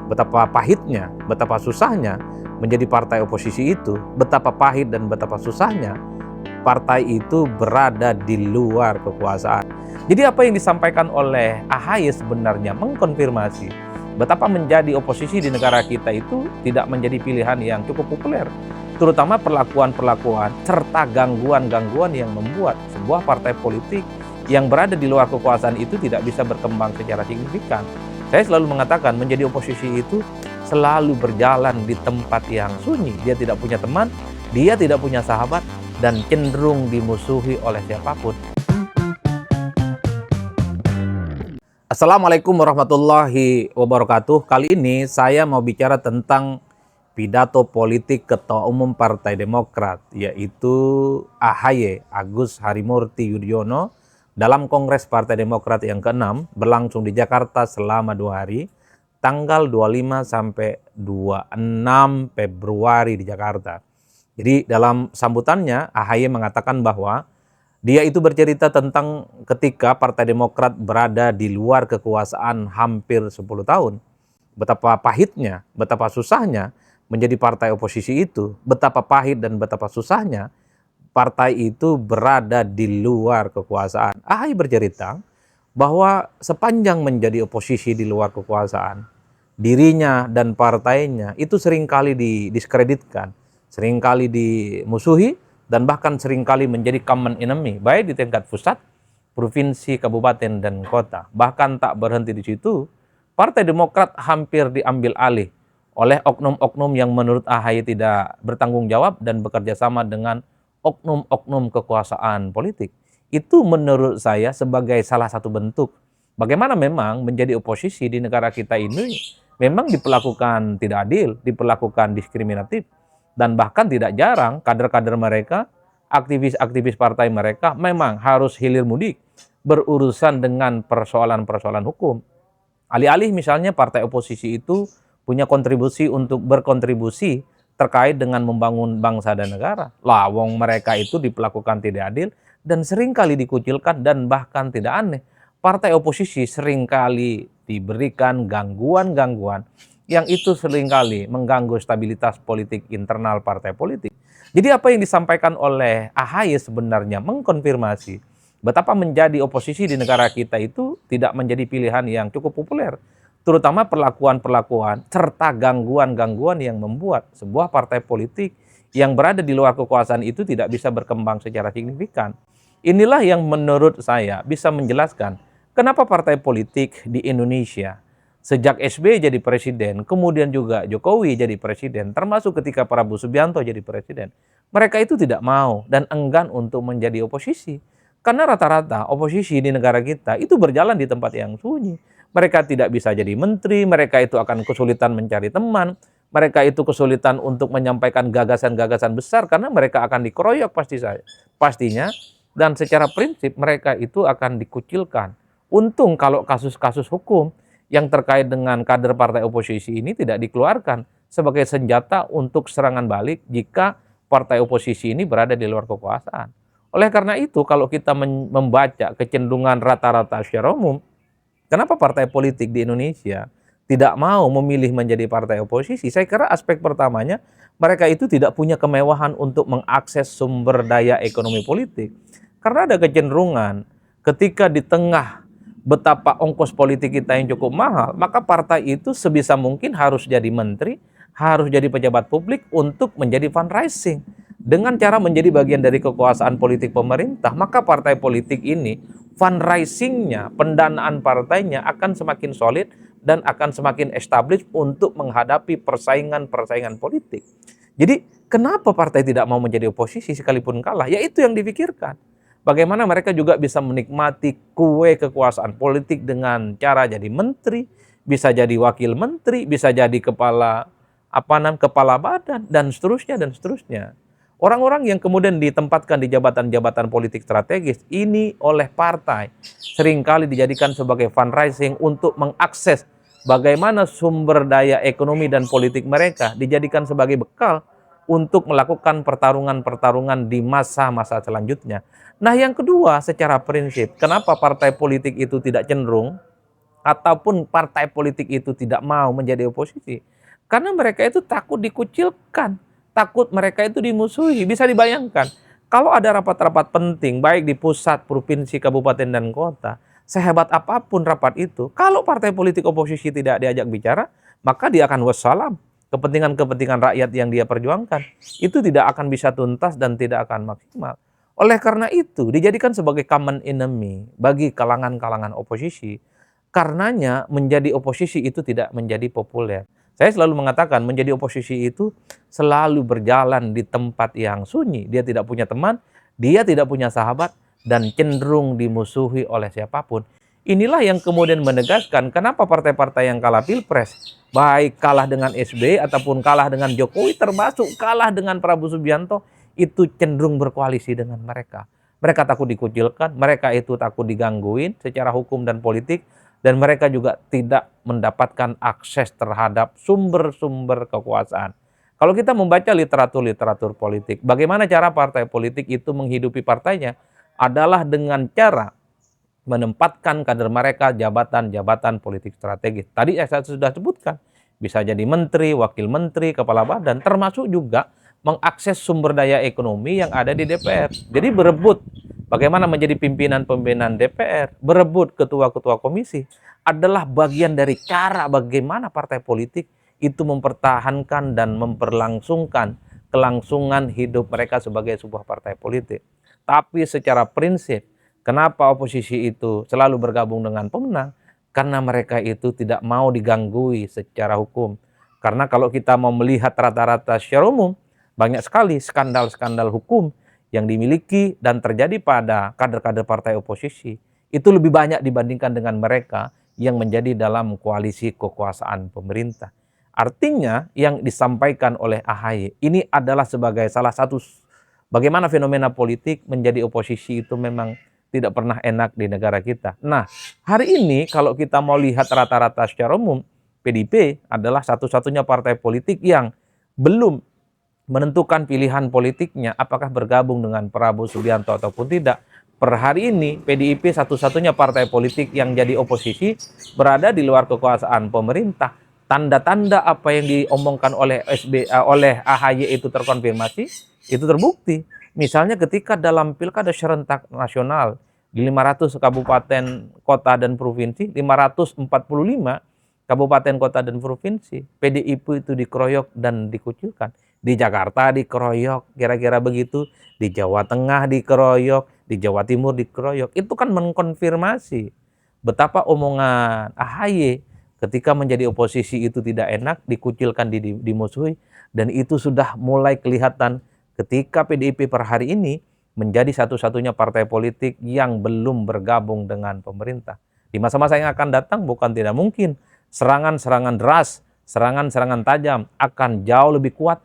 betapa pahitnya, betapa susahnya menjadi partai oposisi itu, betapa pahit dan betapa susahnya partai itu berada di luar kekuasaan. Jadi apa yang disampaikan oleh AHY sebenarnya mengkonfirmasi betapa menjadi oposisi di negara kita itu tidak menjadi pilihan yang cukup populer. Terutama perlakuan-perlakuan serta gangguan-gangguan yang membuat sebuah partai politik yang berada di luar kekuasaan itu tidak bisa berkembang secara signifikan. Saya selalu mengatakan menjadi oposisi itu selalu berjalan di tempat yang sunyi. Dia tidak punya teman, dia tidak punya sahabat, dan cenderung dimusuhi oleh siapapun. Assalamualaikum warahmatullahi wabarakatuh. Kali ini saya mau bicara tentang pidato politik Ketua Umum Partai Demokrat, yaitu AHY, Agus Harimurti Yudhoyono, dalam Kongres Partai Demokrat yang ke-6 berlangsung di Jakarta selama 2 hari, tanggal 25 sampai 26 Februari di Jakarta. Jadi dalam sambutannya AHY mengatakan bahwa dia itu bercerita tentang ketika Partai Demokrat berada di luar kekuasaan hampir 10 tahun. Betapa pahitnya, betapa susahnya menjadi partai oposisi itu, betapa pahit dan betapa susahnya partai itu berada di luar kekuasaan. AHY bercerita bahwa sepanjang menjadi oposisi di luar kekuasaan, dirinya dan partainya itu seringkali didiskreditkan, seringkali dimusuhi, dan bahkan seringkali menjadi common enemy, baik di tingkat pusat, provinsi, kabupaten, dan kota. Bahkan tak berhenti di situ, Partai Demokrat hampir diambil alih oleh oknum-oknum yang menurut AHY tidak bertanggung jawab dan bekerja sama dengan oknum-oknum kekuasaan politik. Itu menurut saya sebagai salah satu bentuk bagaimana memang menjadi oposisi di negara kita ini memang diperlakukan tidak adil, diperlakukan diskriminatif, dan bahkan tidak jarang kader-kader mereka, aktivis-aktivis partai mereka memang harus hilir mudik berurusan dengan persoalan-persoalan hukum. Alih-alih misalnya partai oposisi itu punya kontribusi untuk berkontribusi terkait dengan membangun bangsa dan negara. Lawong mereka itu diperlakukan tidak adil dan seringkali dikucilkan, dan bahkan tidak aneh, partai oposisi seringkali diberikan gangguan-gangguan yang itu seringkali mengganggu stabilitas politik internal partai politik. Jadi apa yang disampaikan oleh AHY sebenarnya mengkonfirmasi betapa menjadi oposisi di negara kita itu tidak menjadi pilihan yang cukup populer. Terutama perlakuan-perlakuan serta gangguan-gangguan yang membuat sebuah partai politik yang berada di luar kekuasaan itu tidak bisa berkembang secara signifikan. Inilah yang menurut saya bisa menjelaskan kenapa partai politik di Indonesia sejak SBY jadi presiden, kemudian juga Jokowi jadi presiden, termasuk ketika Prabowo Subianto jadi presiden, mereka itu tidak mau dan enggan untuk menjadi oposisi. Karena rata-rata oposisi di negara kita itu berjalan di tempat yang sunyi. Mereka tidak bisa jadi menteri, mereka itu akan kesulitan mencari teman, mereka itu kesulitan untuk menyampaikan gagasan-gagasan besar karena mereka akan dikeroyok pastinya, dan secara prinsip mereka itu akan dikucilkan. Untung kalau kasus-kasus hukum yang terkait dengan kader partai oposisi ini tidak dikeluarkan sebagai senjata untuk serangan balik jika partai oposisi ini berada di luar kekuasaan. Oleh karena itu, kalau kita membaca kecenderungan rata-rata secara umum, kenapa partai politik di Indonesia tidak mau memilih menjadi partai oposisi? Saya kira aspek pertamanya, mereka itu tidak punya kemewahan untuk mengakses sumber daya ekonomi politik. Karena ada kecenderungan ketika di tengah betapa ongkos politik kita yang cukup mahal, maka partai itu sebisa mungkin harus jadi menteri, harus jadi pejabat publik untuk menjadi fundraising. Dengan cara menjadi bagian dari kekuasaan politik pemerintah, maka partai politik ini fundraisingnya, pendanaan partainya akan semakin solid dan akan semakin established untuk menghadapi persaingan-persaingan politik. Jadi kenapa partai tidak mau menjadi oposisi sekalipun kalah? Ya itu yang dipikirkan. Bagaimana mereka juga bisa menikmati kue kekuasaan politik dengan cara jadi menteri, bisa jadi wakil menteri, bisa jadi kepala badan, dan seterusnya dan seterusnya. Orang-orang yang kemudian ditempatkan di jabatan-jabatan politik strategis ini oleh partai seringkali dijadikan sebagai fundraising untuk mengakses bagaimana sumber daya ekonomi dan politik mereka dijadikan sebagai bekal untuk melakukan pertarungan-pertarungan di masa-masa selanjutnya. Nah, yang kedua, secara prinsip, kenapa partai politik itu tidak cenderung ataupun partai politik itu tidak mau menjadi oposisi, karena mereka itu takut dikucilkan, takut mereka itu dimusuhi. Bisa dibayangkan, kalau ada rapat-rapat penting, baik di pusat, provinsi, kabupaten, dan kota, sehebat apapun rapat itu, kalau partai politik oposisi tidak diajak bicara, maka dia akan wassalam. Kepentingan-kepentingan rakyat yang dia perjuangkan, itu tidak akan bisa tuntas dan tidak akan maksimal. Oleh karena itu, dijadikan sebagai common enemy bagi kalangan-kalangan oposisi. Karenanya menjadi oposisi itu tidak menjadi populer. Saya selalu mengatakan menjadi oposisi itu selalu berjalan di tempat yang sunyi. Dia tidak punya teman, dia tidak punya sahabat, dan cenderung dimusuhi oleh siapapun. Inilah yang kemudian menegaskan kenapa partai-partai yang kalah pilpres, baik kalah dengan SBY ataupun kalah dengan Jokowi, termasuk kalah dengan Prabowo Subianto, itu cenderung berkoalisi dengan mereka. Mereka takut dikucilkan, mereka itu takut digangguin secara hukum dan politik, dan mereka juga tidak mendapatkan akses terhadap sumber-sumber kekuasaan. Kalau kita membaca literatur-literatur politik, bagaimana cara partai politik itu menghidupi partainya adalah dengan cara menempatkan kader mereka jabatan-jabatan politik strategis. Tadi saya sudah sebutkan, bisa jadi menteri, wakil menteri, kepala badan, termasuk juga mengakses sumber daya ekonomi yang ada di DPR. Jadi berebut bagaimana menjadi pimpinan-pimpinan DPR, berebut ketua-ketua komisi, adalah bagian dari cara bagaimana partai politik itu mempertahankan dan memperlangsungkan kelangsungan hidup mereka sebagai sebuah partai politik. Tapi secara prinsip, kenapa oposisi itu selalu bergabung dengan pemenang? Karena mereka itu tidak mau diganggui secara hukum. Karena kalau kita mau melihat rata-rata secara umum, banyak sekali skandal-skandal hukum yang dimiliki dan terjadi pada kader-kader partai oposisi. Itu lebih banyak dibandingkan dengan mereka yang menjadi dalam koalisi kekuasaan pemerintah. Artinya yang disampaikan oleh AHY ini adalah sebagai salah satu bagaimana fenomena politik menjadi oposisi itu memang tidak pernah enak di negara kita. Nah, hari ini kalau kita mau lihat rata-rata secara umum, PDIP adalah satu-satunya partai politik yang belum menentukan pilihan politiknya apakah bergabung dengan Prabowo Subianto ataupun tidak. Per hari ini, PDIP satu-satunya partai politik yang jadi oposisi berada di luar kekuasaan pemerintah. Tanda-tanda apa yang diomongkan oleh oleh AHY itu terkonfirmasi, itu terbukti. Misalnya ketika dalam pilkada serentak nasional di 500 kabupaten, kota, dan provinsi, 545 kabupaten, kota, dan provinsi, PDIP itu dikeroyok dan dikucilkan. Di Jakarta dikeroyok, kira-kira begitu. Di Jawa Tengah dikeroyok, di Jawa Timur dikeroyok. Itu kan mengkonfirmasi betapa omongan AHY ketika menjadi oposisi itu tidak enak, dikucilkan, dimusuhi. Dan itu sudah mulai kelihatan ketika PDIP per hari ini menjadi satu-satunya partai politik yang belum bergabung dengan pemerintah. Di masa-masa yang akan datang bukan tidak mungkin serangan-serangan deras, serangan-serangan tajam akan jauh lebih kuat,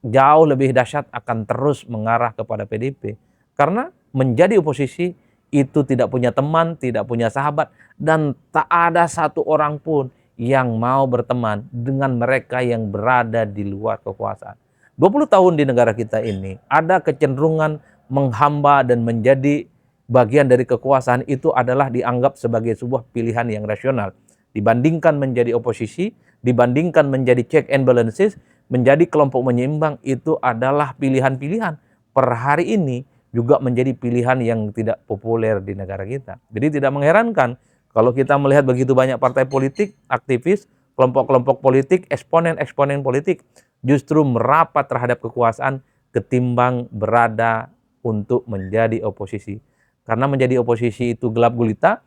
jauh lebih dahsyat, akan terus mengarah kepada PDIP. Karena menjadi oposisi itu tidak punya teman, tidak punya sahabat, dan tak ada satu orang pun yang mau berteman dengan mereka yang berada di luar kekuasaan. 20 tahun di negara kita ini ada kecenderungan menghamba dan menjadi bagian dari kekuasaan itu adalah dianggap sebagai sebuah pilihan yang rasional. Dibandingkan menjadi oposisi, dibandingkan menjadi check and balances, menjadi kelompok menyeimbang, itu adalah pilihan-pilihan per hari ini juga menjadi pilihan yang tidak populer di negara kita. Jadi tidak mengherankan kalau kita melihat begitu banyak partai politik, aktivis, kelompok-kelompok politik, eksponen-eksponen politik justru merapat terhadap kekuasaan ketimbang berada untuk menjadi oposisi. Karena menjadi oposisi itu gelap gulita,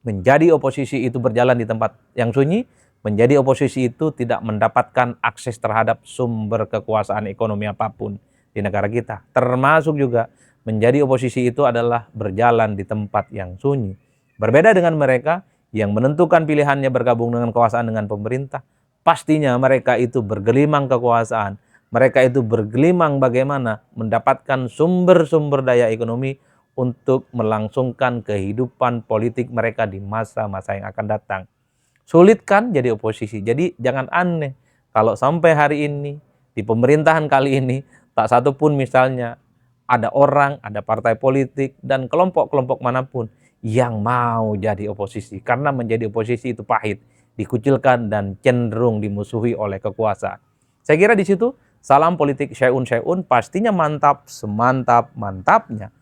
menjadi oposisi itu berjalan di tempat yang sunyi, menjadi oposisi itu tidak mendapatkan akses terhadap sumber kekuasaan ekonomi apapun di negara kita. Termasuk juga menjadi oposisi itu adalah berjalan di tempat yang sunyi. Berbeda dengan mereka yang menentukan pilihannya bergabung dengan kekuasaan dengan pemerintah, pastinya mereka itu bergelimang kekuasaan. Mereka itu bergelimang bagaimana mendapatkan sumber-sumber daya ekonomi untuk melangsungkan kehidupan politik mereka di masa-masa yang akan datang. Sulit kan jadi oposisi? Jadi jangan aneh kalau sampai hari ini di pemerintahan kali ini tak satu pun misalnya ada orang, ada partai politik, dan kelompok-kelompok manapun yang mau jadi oposisi. Karena menjadi oposisi itu pahit, dikucilkan dan cenderung dimusuhi oleh kekuasaan. Saya kira di situ salam politik Syai'un pastinya mantap, semantap-mantapnya